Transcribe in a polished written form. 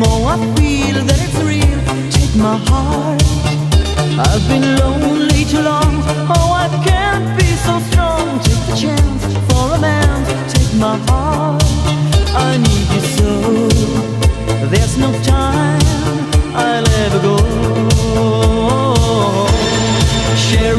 Oh, I feel that it's real. Take my heart. I've been lonely too long. Oh, I can't be so strong. Take the chance for a man. Take my heart. I need you so. There's no time I'll ever go. Share